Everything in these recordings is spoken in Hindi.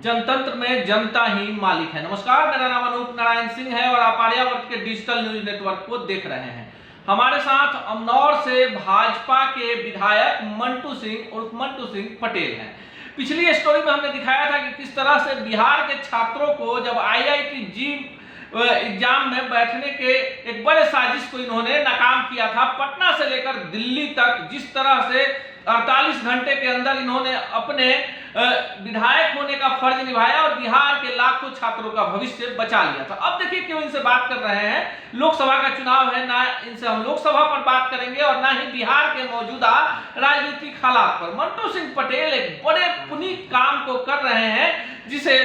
जनतंत्र में जनता ही मालिक है। नमस्कार, मेरा नाम अनूप नारायण सिंह है और आप आर्यावर्त के डिजिटल न्यूज नेटवर्क को देख रहे हैं। हमारे साथ अमनौर से भाजपा के विधायक मंटू सिंह उर्फ मंटू सिंह पटेल हैं। पिछली स्टोरी में हमने दिखाया था कि किस तरह से बिहार के छात्रों को जब IIT जी एग्जाम में बैठने के एक बड़े साजिश को इन्होंने नाकाम किया था। पटना से लेकर दिल्ली तक जिस तरह से 48 घंटे के अंदर इन्होंने अपने विधायक होने का फर्ज निभाया और बिहार के लाखों छात्रों का भविष्य बचा लिया था। अब देखिए क्यों इनसे बात कर रहे हैं। लोकसभा का चुनाव है, ना इनसे हम लोकसभा पर बात करेंगे और ना ही बिहार के मौजूदा राजनीतिक हालात पर। मंटू सिंह पटेल एक बड़े पुनीत काम को कर रहे हैं जिसे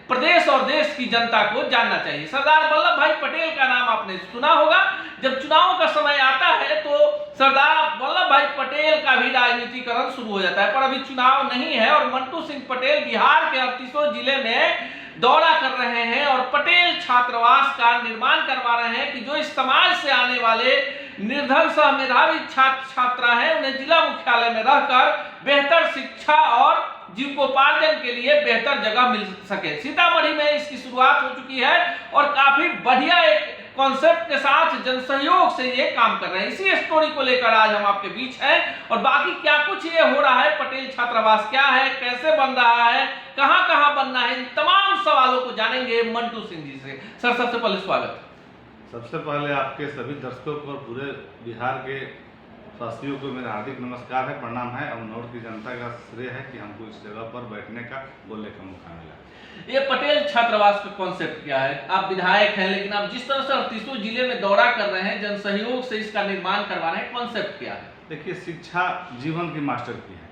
प्रदेश और देश की जनता को जानना चाहिए। सरदार वल्लभ भाई पटेल का नाम आपने सुना होगा। जब चुनाव का समय आता है तो सरदार वल्लभ भाई पटेल का भी राजनीतिकरण शुरू हो जाता है, पर अभी चुनाव नहीं है और मंटू सिंह पटेल बिहार के 38 जिले में दौरा कर रहे हैं और पटेल छात्रावास का निर्माण करवा रहे हैं कि जो इस समाज से आने वाले निर्धन सह मेधावी छात्र छात्रा हैं उन्हें जिला मुख्यालय में रहकर बेहतर शिक्षा और जीविकोपार्जन के लिए बेहतर जगह मिल सके। सीतामढ़ी में इसकी शुरुआत हो चुकी है और काफी बढ़िया एक कॉन्सेप्ट के साथ जनसहयोग से ये काम कर रहे हैं। इसी स्टोरी को लेकर आज हम आपके बीच हैं और बाकी क्या कुछ ये हो रहा है, पटेल छात्रावास क्या है, कैसे बन रहा है, कहां कहां बनना है, इन तमाम सवालों को जानेंगे मंटू सिंह जी से। सर, सबसे पहले स्वागत। सबसे पहले आपके सभी दर्शकों को और पूरे बिहार के वासियों को मेरा हार्दिक नमस्कार है, प्रणाम है। अमनौर की जनता का श्रेय है कि हमको इस जगह पर बैठने का, बोलने का मौका मिला। ये पटेल छात्रावास का कॉन्सेप्ट क्या है? आप विधायक हैं, लेकिन आप जिस तरह से 38 जिले में दौरा कर रहे हैं, जनसहयोग से इसका निर्माण करवा रहे हैं, कॉन्सेप्ट क्या है? देखिए, शिक्षा जीवन की मास्टर की है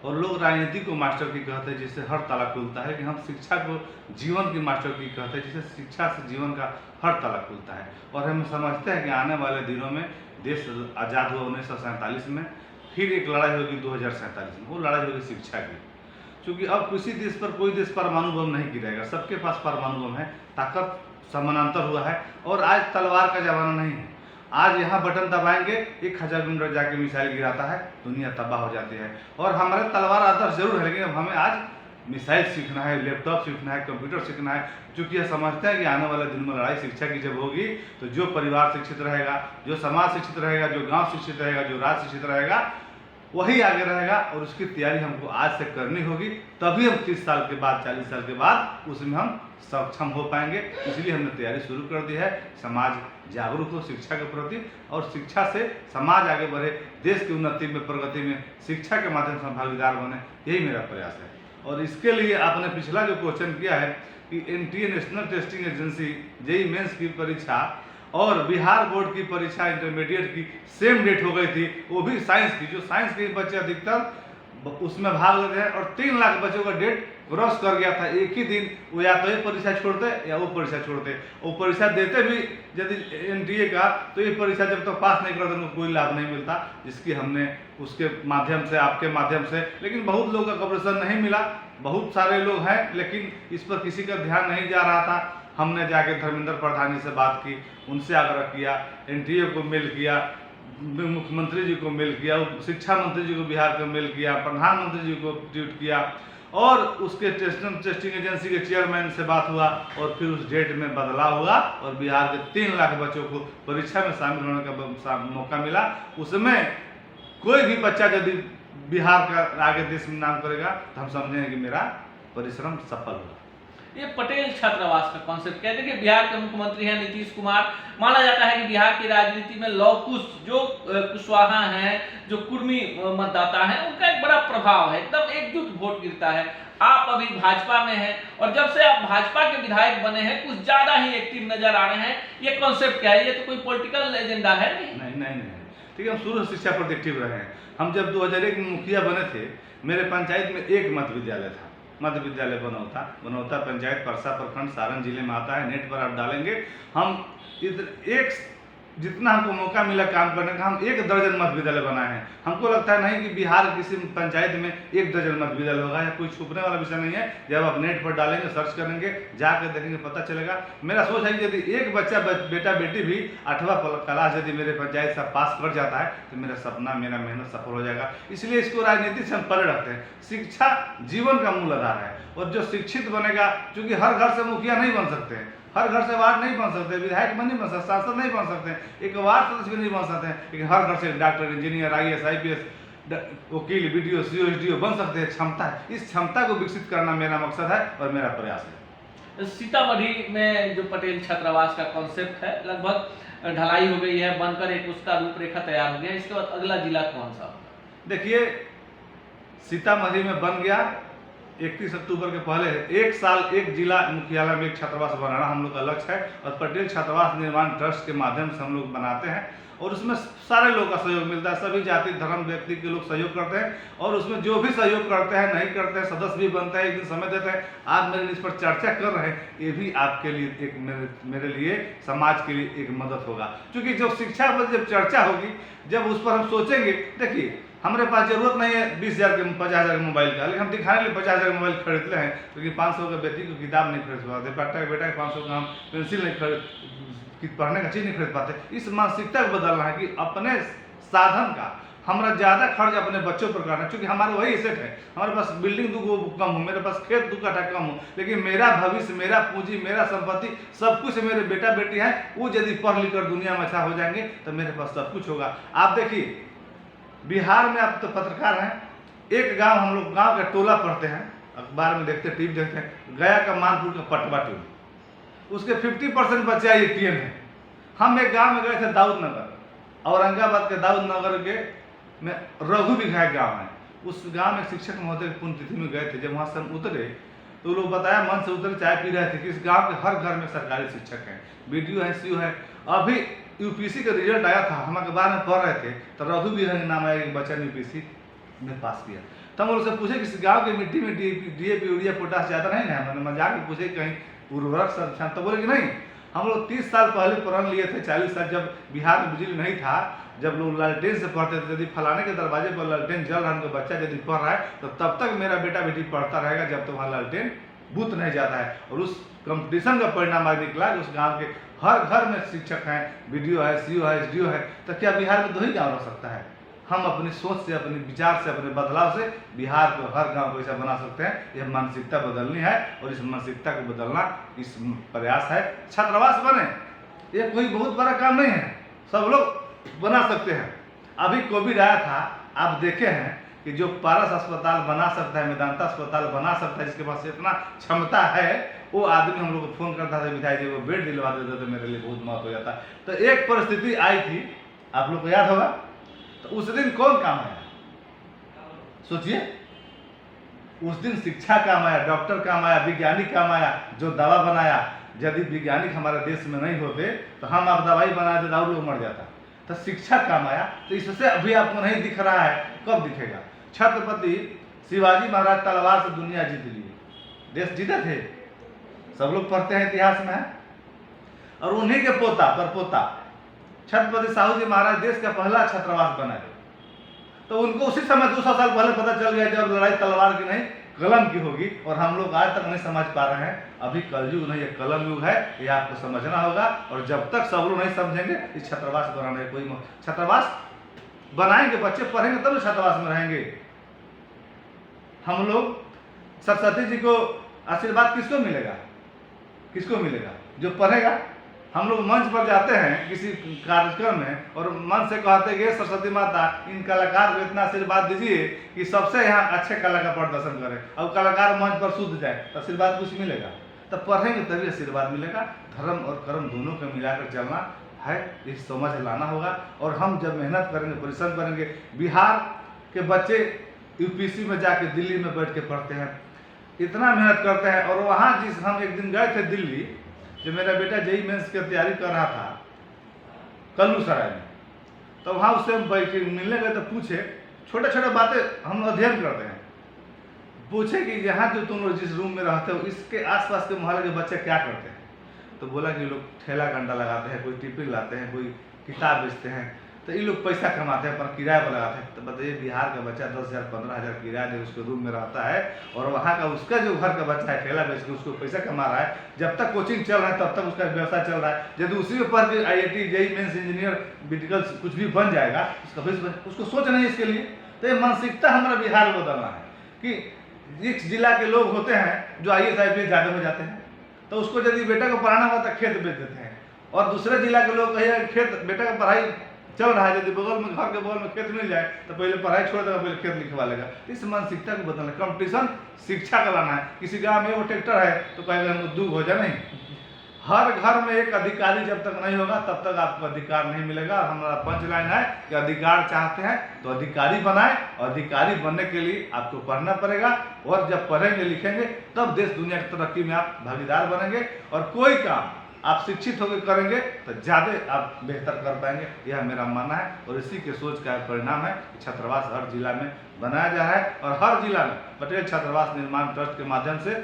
और लोग राजनीति को मास्टर की कहते हैं, जिससे हर ताला खुलता है। कि हम शिक्षा को जीवन की मास्टर की कहते हैं, जिससे शिक्षा से जीवन का हर ताला खुलता है। और हम समझते हैं कि आने वाले दिनों में देश आज़ाद हुआ 1947 में, फिर एक लड़ाई होगी 2047 में, वो लड़ाई होगी शिक्षा की। क्योंकि अब किसी देश पर कोई देश परमाणु बम नहीं गिरेगा, सबके पास परमाणु बम है, ताकत समानांतर हुआ है और आज तलवार का जमाना नहीं है। आज यहाँ बटन दबाएंगे 1000 किलोमीटर जाके मिसाइल गिराता है, दुनिया तबाह हो जाती है। और हमारे तलवार आदर्श जरूर है, लेकिन अब हमें आज मिसाइल सीखना है, लैपटॉप सीखना है, कंप्यूटर सीखना है। क्योंकि यह समझते हैं कि आने वाले दिन में लड़ाई शिक्षा की जब होगी तो जो परिवार शिक्षित रहेगा, जो समाज शिक्षित रहेगा, जो गांव शिक्षित रहेगा, जो राज्य शिक्षित रहेगा, वही आगे रहेगा। और उसकी तैयारी हमको आज से करनी होगी, तभी हम 30 साल के बाद, 40 साल के बाद उसमें हम सक्षम हो पाएंगे। इसलिए हमने तैयारी शुरू कर दी है। समाज जागरूक हो शिक्षा के प्रति और शिक्षा से समाज आगे बढ़े, देश की उन्नति में, प्रगति में शिक्षा के माध्यम से भागीदार बने, यही मेरा प्रयास है। और इसके लिए आपने पिछला जो क्वेश्चन किया है कि NTA National Testing Agency JEE mains की परीक्षा और बिहार बोर्ड की परीक्षा इंटरमीडिएट की सेम डेट हो गई थी, वो भी साइंस की। जो साइंस के बच्चे अधिकतर उसमें भाग लेते हैं और 3 लाख बच्चों का डेट क्रॉस कर गया था एक ही दिन। वो या तो ये परीक्षा छोड़ते या वो परीक्षा छोड़ते। वो परीक्षा देते भी यदि NTA का, तो ये परीक्षा जब तक पास नहीं करते उनको कोई लाभ नहीं मिलता, जिसकी हमने उसके माध्यम से, आपके माध्यम से, लेकिन बहुत लोगों का कवरेशन नहीं मिला। बहुत सारे लोग हैं लेकिन इस पर किसी का ध्यान नहीं जा रहा था। हमने जाके धर्मेंद्र प्रधान जी से बात की, उनसे आग्रह किया, NTA को मेल किया, मुख्यमंत्री जी को मेल किया, शिक्षा मंत्री जी को बिहार को मेल किया, प्रधानमंत्री जी को ट्वीट किया और उसके टेस्टिंग एजेंसी के चेयरमैन से बात हुआ और फिर उस डेट में बदलाव हुआ और बिहार के 3 लाख बच्चों को परीक्षा में शामिल होने का मौका मिला। उसमें कोई भी बच्चा यदि बिहार का आगे देश में नाम करेगा तो हम समझेंगे कि मेरा परिश्रम सफल हुआ। ये पटेल छात्रावास का कॉन्सेप्ट क्या है? देखिए, बिहार के मुख्यमंत्री हैं नीतीश कुमार। माना जाता है कि बिहार की राजनीति में लौह कुश, जो कुशवाहा हैं, जो कुर्मी मतदाता हैं, उनका एक बड़ा प्रभाव है, एकदम एकजुट वोट गिरता है। आप अभी भाजपा में हैं और जब से आप भाजपा के विधायक बने हैं कुछ ज्यादा ही एक्टिव नजर आ रहे हैं। ये कॉन्सेप्ट क्या है? ये तो कोई पॉलिटिकल एजेंडा है? नहीं। ठीक है, हम शुरू से शिक्षा पर एक्टिव रहे हैं। हम जब 2001 में मुखिया बने थे, मेरे पंचायत में एक मध्य विद्यालय था, मध्य विद्यालय बनौता पंचायत परसा प्रखंड सारण जिले में आता है। नेट पर आप डालेंगे, हम एक जितना हमको मौका मिला काम करने का, हम 1 दर्जन मध्य विद्यालय बनाए हैं। हमको लगता है नहीं कि बिहार किसी पंचायत में 1 दर्जन मध्य विद्यालय होगा, या कोई छुपने वाला विषय नहीं है। जब आप नेट पर डालेंगे, सर्च करेंगे, जाकर देखेंगे, पता चलेगा। मेरा सोच है कि यदि एक बच्चा, बेटा बेटी भी 8वां क्लास यदि मेरे पंचायत से पास कर जाता है तो मेरा सपना, मेरा मेहनत सफल हो जाएगा। इसलिए इसको राजनीति से हम परे रखते हैं। शिक्षा जीवन का मूल आधार है और जो शिक्षित बनेगा, क्योंकि हर घर से मुखिया नहीं बन सकते हैं, हर घर से वार्ड नहीं बन सकते, विधायक नहीं बन सकते, सांसद नहीं बन सकते, एक वार्ड सदस्य भी नहीं बन सकते हैं, लेकिन हर घर से डॉक्टर, इंजीनियर, IAS, IPS, वकील, BDO, CO, SDO बन सकते हैं। क्षमता है, इस क्षमता को विकसित करना मेरा मकसद है और मेरा प्रयास है। सीतामढ़ी में जो पटेल छात्रावास का कॉन्सेप्ट है लगभग ढलाई हो गई है, बनकर एक उसका रूपरेखा तैयार हो गया, इसके बाद अगला जिला कौन सा? देखिए, सीतामढ़ी में बन गया 31 अक्टूबर के पहले एक साल एक जिला मुख्यालय में एक छात्रावास बनाना हम लोग का लक्ष्य है, और पटेल छात्रावास निर्माण ट्रस्ट के माध्यम से हम लोग बनाते हैं, और उसमें सारे लोग का सहयोग मिलता है, सभी जाति धर्म व्यक्ति के लोग सहयोग करते हैं, और उसमें जो भी सहयोग करते हैं, नहीं करते हैं, सदस्य भी बनते हैं, एक दिन समय देते हैं। आप मेरे लिए इस पर चर्चा कर रहे हैं, ये भी आपके लिए एक मेरे लिए समाज के लिए एक मदद होगा, क्योंकि जब शिक्षा पर जब चर्चा होगी, जब उस पर हम सोचेंगे, देखिए हमारे पास जरूरत नहीं है 20,000 के 50,000 के मोबाइल का, लेकिन हम दिखाने लिए 50,000 का मोबाइल खरीदते हैं, क्योंकि 500 का बेटी को किताब नहीं खरीद पाते, बेटा के 500 का हम पेंसिल नहीं खरीद, पढ़ने का चीज़ नहीं खरीद पाते। इस मानसिकता को बदलना है कि अपने साधन का हमारा ज़्यादा खर्च अपने बच्चों पर करना है, क्योंकि हमारा वही एसेट है, हमारे पास बिल्डिंग 2 कम हो, मेरे पास खेत 2 कट्ठा कम हो, लेकिन मेरा भविष्य, मेरा पूंजी, मेरा संपत्ति सब कुछ मेरे बेटा बेटी है, वो यदि पढ़ लिख कर दुनिया में अच्छा हो जाएंगे तो मेरे पास सब कुछ होगा। आप देखिए बिहार में, आप तो पत्रकार हैं, एक गांव, हम लोग गांव का टोला पढ़ते हैं, अखबार में देखते हैं, टीवी देखते हैं, गया का मानपुर का पटवा टोला, उसके 50% बच्चे ATM है। हम एक गांव में गए थे दाऊद नगर, औरंगाबाद के दाऊद नगर के में रघु विघायक गाँव है, उस गांव में शिक्षक महोदय की पुण्यतिथि में गए थे। जब वहाँ से हम उतरे तो लोग बताया, मन से उतरे, चाय पी रहे थे कि इस गांव के हर घर में सरकारी शिक्षक हैं, BDO है, CO है। अभी UPC का रिजल्ट आया था, हम अखबार में पढ़ रहे थे, तो रघु विघायक नाम आया, एक बच्चा ने UPC में पास किया। तो हम उनसे पूछे कि इस गाँव की मिट्टी में DAP, यूरिया, पोटास ज़्यादा नहीं ना? मैंने मजाक में पूछे कहीं उर्वरक संरक्षण, तो बोले कि नहीं, हम लोग 30 साल पहले प्रण लिए थे, 40 साल जब बिहार में बिजली नहीं था, जब लोग लालटेन से पढ़ते थे, यदि फलाने के दरवाजे पर लालटेन जल रहा है, उनका बच्चा यदि पढ़ रहा है तो तब तक मेरा बेटा बेटी पढ़ता रहेगा जब तक वहाँ लालटेन बूथ नहीं जाता है। और उस कंपटीशन का परिणाम आज निकला कि उस गाँव के हर घर में शिक्षक हैं, BDO है, CO है, SDO है। तो क्या बिहार में 2 ही गाँव रह सकता है? हम अपनी सोच से, अपने विचार से, अपने बदलाव से बिहार को, हर गांव को ऐसा बना सकते हैं। यह मानसिकता बदलनी है, और इस मानसिकता को बदलना इस प्रयास है। छात्रावास बने, ये कोई बहुत बड़ा काम नहीं है, सब लोग बना सकते हैं। अभी कोविड आया था, आप देखे हैं कि जो पारस अस्पताल बना सकता है, मेदांता अस्पताल बना सकता है, जिसके पास इतना क्षमता है, वो आदमी हम लोग को फोन करता था, विधायक जी वो बेड दिलवा देते तो मेरे लिए बहुत मौत हो जाता। तो एक परिस्थिति आई थी, आप लोग को याद होगा, तो उस दिन कौन काम आया? सोचिए, उस दिन शिक्षा काम आया, डॉक्टर काम आया, वैज्ञानिक काम आया, जो दवा बनाया। यदि वैज्ञानिक हमारे देश में नहीं होते तो हम आप दवाई बना देते और लोग मर जाता। तो शिक्षा काम आया, तो इससे अभी आपको नहीं दिख रहा है, कब दिखेगा? छत्रपति शिवाजी महाराज तलवार से दुनिया जीत लिए, देश जीते थे, सब लोग पढ़ते हैं, इतिहास में है। और उन्हीं के पोता परपोता छत्रपति साहू जी महाराज देश का पहला छात्रावास बनाए। तो उनको उसी समय 200 साल पहले पता चल गया जब लड़ाई तलवार की नहीं कलम की होगी, और हम लोग आज तक नहीं समझ पा रहे हैं। अभी कलयुग नहीं, ये कलम युग है, ये आपको समझना होगा। और जब तक सब लोग नहीं समझेंगे, इस छात्रावास बनाने कोई छात्रावास बनाएंगे, बच्चे पढ़ेंगे तब छात्रावास में रहेंगे। हम लोग सरस्वती जी को आशीर्वाद किसको मिलेगा? किसको मिलेगा? जो पढ़ेगा। हम लोग मंच पर जाते हैं किसी कार्यक्रम में और मन से कहते हैं सरस्वती माता इन कलाकार को इतना आशीर्वाद दीजिए कि सबसे यहाँ अच्छे कला का प्रदर्शन करें, और कलाकार मंच पर शुद्ध जाए, तो आशीर्वाद कुछ मिलेगा? तब पढ़ेंगे तभी आशीर्वाद मिलेगा। धर्म और कर्म दोनों को मिलाकर चलना है, इस समझ लाना होगा। और हम जब मेहनत करेंगे, परिश्रम करेंगे, बिहार के बच्चे UPC में जाके दिल्ली में बैठ के पढ़ते हैं, इतना मेहनत करते हैं। और वहाँ जिस हम एक दिन गए थे दिल्ली, जो मेरा बेटा JEE मेंस की तैयारी कर रहा था कल्लू सराय में, तो वहाँ उससे हम बैठे मिलने गए तो पूछे, छोटे छोटे बातें हम अध्ययन करते हैं, पूछे कि यहाँ जो तुम लोग जिस रूम में रहते हो इसके आसपास के मोहल्ले के बच्चे क्या करते हैं? तो बोला कि लोग ठेला गंडा लगाते हैं, कोई टिफिन लाते हैं, कोई किताब बेचते हैं, तो ये लोग पैसा कमाते हैं, पर किराया पर लगाते हैं। तो बताइए, बिहार का बच्चा 10,000 15,000 किराया दे उसके रूम में रहता है, और वहाँ का उसका जो घर का बच्चा है ठेला बेच के उसको पैसा कमा रहा है। जब तक कोचिंग चल रहा है तब तक उसका व्यवसाय चल रहा है। यदि उसी में पढ़ के IIT JEE mains engineer medical कुछ भी बन जाएगा, उसका उसको सोच नहीं इसके लिए। तो ये मानसिकता हमारा बिहार में बदलना है कि जिस जिला के लोग होते हैं जो IAS IPS ज़्यादा हो जाते हैं, तो उसको यदि बेटा को पढ़ाना होता है खेत बेच देते हैं। और दूसरे जिला के लोग कहे खेत बेटा का पढ़ाई चल रहा है, यदि बगल में घर के बगल में खेत मिल जाए तो पहले पढ़ाई छोड़ देगा, पहले खेत लिखवा लेगा। इस मानसिकता को बदलना, कंपटीशन शिक्षा का लाना है। किसी गांव में वो ट्रैक्टर है तो कहेगा हमको 2 हो जाए, नहीं। हर घर में एक अधिकारी जब तक नहीं होगा तब तक आपको अधिकार नहीं मिलेगा। और हमारा पंच लाइन है कि अधिकार चाहते हैं तो अधिकारी बनाए, और अधिकारी बनने के लिए आपको पढ़ना पड़ेगा। और जब पढ़ेंगे लिखेंगे तब देश दुनिया की तरक्की में आप भागीदार बनेंगे। और कोई काम आप शिक्षित होकर करेंगे तो ज़्यादा आप बेहतर कर पाएंगे, यह मेरा मानना है। और इसी के सोच का परिणाम है कि छात्रावास हर जिला में बनाया जा रहा है। और हर जिला में पटेल छात्रावास निर्माण ट्रस्ट के माध्यम से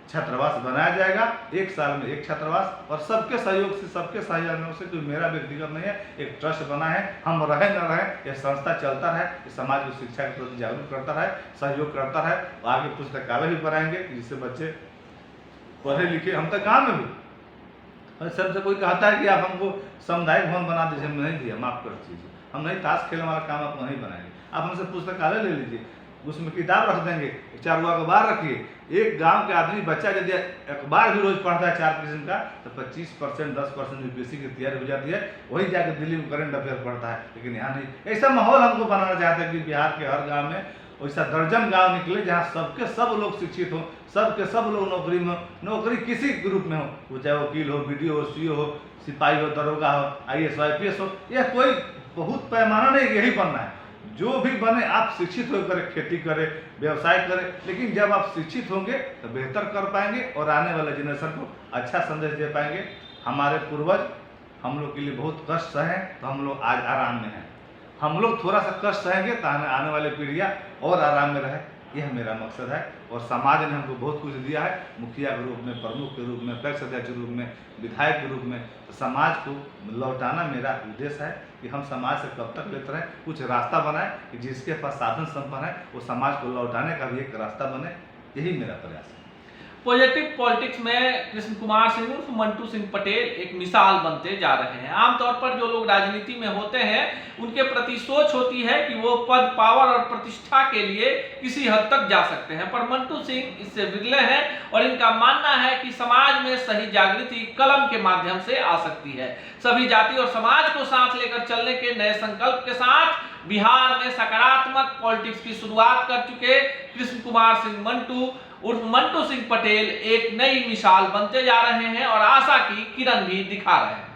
छात्रावास बनाया जाएगा। 1 साल में 1 छात्रावास, और सबके सहयोग से, सबके सहयोग से, कोई मेरा व्यक्तिगत नहीं है, एक ट्रस्ट बना है। हम रहे न रहे, यह संस्था चलता रहे, इस समाज को शिक्षा के प्रति जागरूक करता रहे, सहयोग करता रहे। आगे पुस्तकालय भी बनाएंगे जिससे बच्चे पढ़े लिखे। हम तक गाँव में भी और सबसे कोई कहता है कि आप हमको सामुदायिक भवन बना दीजिए, हम नहीं दिया, माफ़ कर दीजिए, हम नहीं, ताश खेलने वाला काम आप नहीं बनाएंगे। आप हमसे पुस्तकालय ले लीजिए, उसमें किताब रख देंगे, 4 गो अखबार रखिए। एक गांव के आदमी बच्चा यदि अखबार भी रोज पढ़ता है 4 किस्म का, तो 25% 10% यूपीएससी की तैयारी हो जाती है। वही जाकर दिल्ली में करंट अफेयर पढ़ता है। लेकिन यहाँ नहीं। ऐसा माहौल हमको बनाना चाहते हैं कि बिहार के हर गाँव में वैसा दर्जन गांव निकले जहाँ सबके सब लोग शिक्षित हो, सबके सब लोग नौकरी में हो, नौकरी किसी ग्रुप में हो, वो चाहे वकील हो, BDO हो, CO हो, सिपाही हो, दरोगा हो, IAS IPS हो, यह कोई बहुत पैमाना नहीं, यही बनना है। जो भी बने आप शिक्षित होकर खेती करें, व्यवसाय करें। लेकिन जब आप शिक्षित होंगे तो बेहतर कर पाएंगे और आने वाले जनरेशन को अच्छा संदेश दे पाएंगे। हमारे पूर्वज हम लोग के लिए बहुत कष्ट सहे, तो हम लोग आज आराम में हैं। हम लोग थोड़ा सा कष्ट सहेंगे तो आने वाले पीढ़ियाँ और आराम में रहे, यह मेरा मकसद है। और समाज ने हमको बहुत कुछ दिया है, मुखिया के रूप में, प्रमुख के रूप में, पैक्स अध्यक्ष के रूप में, विधायक के रूप में। तो समाज को लौटाना मेरा उद्देश्य है कि हम समाज से कब तक लेते रहें, कुछ रास्ता बनाए कि जिसके पास साधन संपन्न है वो समाज को लौटाने का भी एक रास्ता बने, यही मेरा प्रयास है। पॉजिटिव पॉलिटिक्स में कृष्ण कुमार सिंह उर्फ मंटू सिंह पटेल एक मिसाल बनते जा रहे हैं। आमतौर पर जो लोग राजनीति में होते हैं उनके प्रति सोच होती है कि वो पद, पावर और प्रतिष्ठा के लिए किसी हद तक जा सकते हैं, पर मंटू सिंह इससे विरले हैं और इनका मानना है कि समाज में सही जागृति कलम के माध्यम से आ सकती है। सभी जाति और समाज को साथ लेकर चलने के नए संकल्प के साथ बिहार में सकारात्मक पॉलिटिक्स की शुरुआत कर चुके कृष्ण कुमार सिंह मंटू उर्फ मंटू सिंह पटेल एक नई मिसाल बनते जा रहे हैं और आशा की किरण भी दिखा रहे हैं।